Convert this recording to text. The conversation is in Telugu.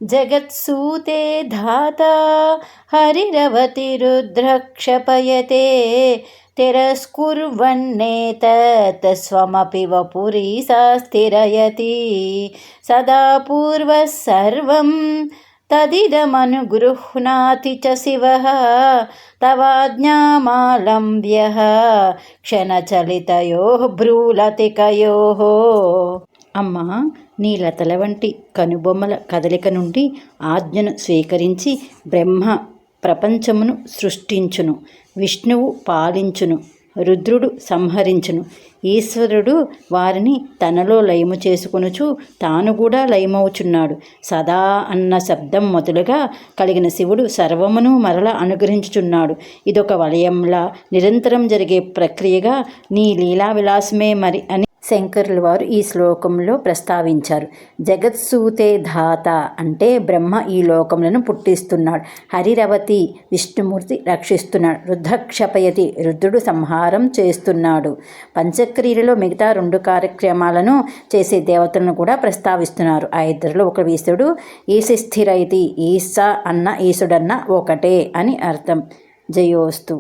జగత్సూతే ధాతా హరిరవతిరుద్రక్షపయతే తిరస్కుర్వన్నేతత్ స్వమపి వపురీసా స్థిరయతి సదా పూర్వः సర్వం తదిదమనుగృహ్ణాతి చ శివః తవాజ్ఞామాలంబ్యః క్షణచలితయోః భ్రూలతికయోః. అమ్మా, నీ లతల వంటి కనుబొమ్మల కదలిక నుండి ఆజ్ఞను స్వీకరించి బ్రహ్మ ప్రపంచమును సృష్టించును, విష్ణువు పాలించును, రుద్రుడు సంహరించును, ఈశ్వరుడు వారిని తనలో లయము చేసుకొనుచు తాను కూడా లయమవుచున్నాడు. సదా అన్న శబ్దం మొదలుగా కలిగిన శివుడు సర్వమును మరల అనుగ్రహించుచున్నాడు. ఇదొక వలయంలా నిరంతరం జరిగే ప్రక్రియగా నీ లీలా విలాసమే మరి అని శంకరుల వారు ఈ శ్లోకంలో ప్రస్తావించారు. జగత్సూతే ధాత అంటే బ్రహ్మ ఈ లోకములను పుట్టిస్తున్నాడు, హరిరవతి విష్ణుమూర్తి రక్షిస్తున్నాడు, రుద్రక్షపయతి రుద్రుడు సంహారం చేస్తున్నాడు. పంచక్రియలలో మిగతా 2 కార్యక్రమాలను చేసే దేవతలను కూడా ప్రస్తావిస్తున్నారు. ఆ ఇద్దరిలో ఒక ఈశుడు. ఈశస్థిరైతి, ఈశ అన్న ఈశుడన్న ఒకటే అని అర్థం. జయోస్తు.